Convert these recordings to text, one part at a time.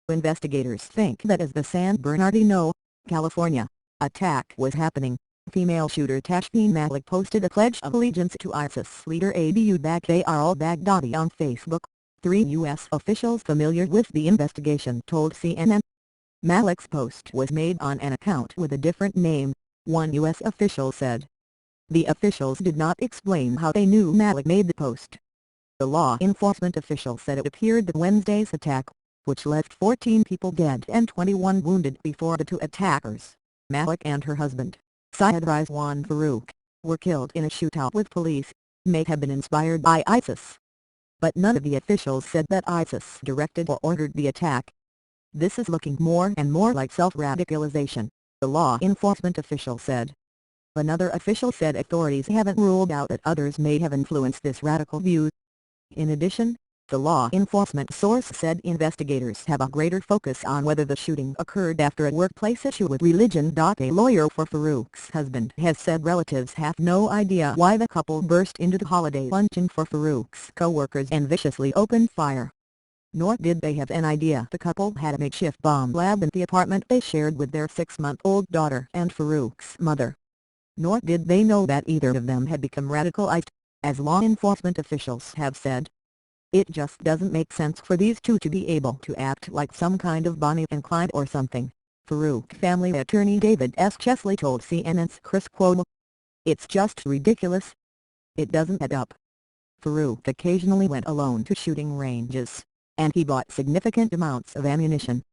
Investigators think that as the San Bernardino, California, attack was happening, female shooter Tashfeen Malik posted a pledge of allegiance to ISIS leader Abu Bakr al-Baghdadi on Facebook, 3 U.S. officials familiar with the investigation told CNN. Malik's post was made on an account with a different name, one U.S. official said. The officials did not explain how they knew Malik made the post. The law enforcement official said it appeared that Wednesday's attack, which left 14 people dead and 21 wounded before the two attackers, Malik and her husband, Syed Rizwan Farook, were killed in a shootout with police, may have been inspired by ISIS. But none of the officials said that ISIS directed or ordered the attack. This is looking more and more like self-radicalization, the law enforcement official said. Another official said authorities haven't ruled out that others may have influenced this radical view. In addition, the law enforcement source said investigators have a greater focus on whether the shooting occurred after a workplace issue with religion. A lawyer for Farook's husband has said relatives have no idea why the couple burst into the holiday luncheon for Farook's co-workers and viciously opened fire. Nor did they have an idea the couple had a makeshift bomb lab in the apartment they shared with their 6-month-old daughter and Farook's mother. Nor did they know that either of them had become radicalized, as law enforcement officials have said. It just doesn't make sense for these two to be able to act like some kind of Bonnie and Clyde or something, Farook family attorney David S. Chesley told CNN's Chris Cuomo. It's just ridiculous. It doesn't add up. Farook occasionally went alone to shooting ranges, and he bought significant amounts of ammunition.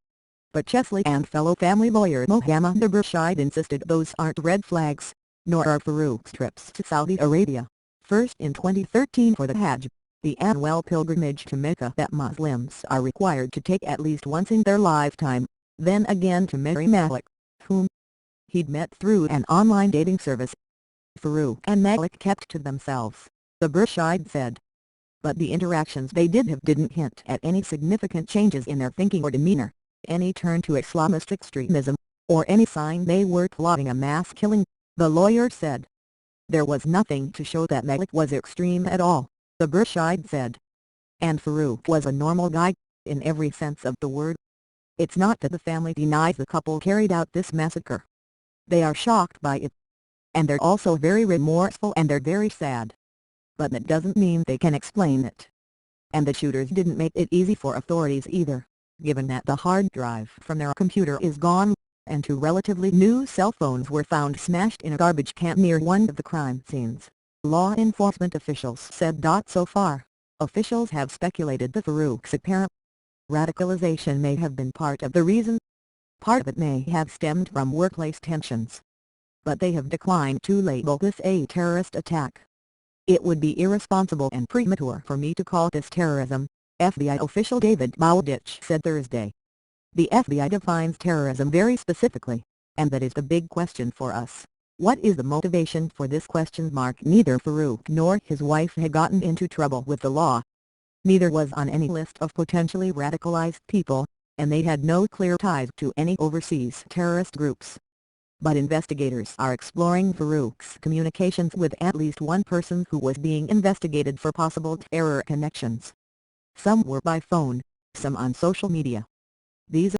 But Chesley and fellow family lawyer Mohammed Aburshid insisted those aren't red flags, nor are Farook's trips to Saudi Arabia, first in 2013 for the Hajj, the annual pilgrimage to Mecca that Muslims are required to take at least once in their lifetime, then again to marry Malik, whom he'd met through an online dating service. Farook and Malik kept to themselves, Aburshid said. But the interactions they did have didn't hint at any significant changes in their thinking or demeanor, any turn to Islamist extremism, or any sign they were plotting a mass killing, the lawyer said. There was nothing to show that Malik was extreme at all, Aburshid said. And Farook was a normal guy, in every sense of the word. It's not that the family denies the couple carried out this massacre. They are shocked by it. And they're also very remorseful and they're very sad. But that doesn't mean they can explain it. And the shooters didn't make it easy for authorities either, given that the hard drive from their computer is gone, and 2 relatively new cell phones were found smashed in a garbage can near one of the crime scenes, law enforcement officials said. So far, officials have speculated that Farook's apparent radicalization may have been part of the reason. Part of it may have stemmed from workplace tensions. But they have declined to label this a terrorist attack. It would be irresponsible and premature for me to call this terrorism, FBI official David Bowditch said Thursday. The FBI defines terrorism very specifically, and that is the big question for us. What is the motivation for this question? Neither Farook nor his wife had gotten into trouble with the law. Neither was on any list of potentially radicalized people, and they had no clear ties to any overseas terrorist groups. But investigators are exploring Farook's communications with at least one person who was being investigated for possible terror connections. Some were by phone, some on social media. These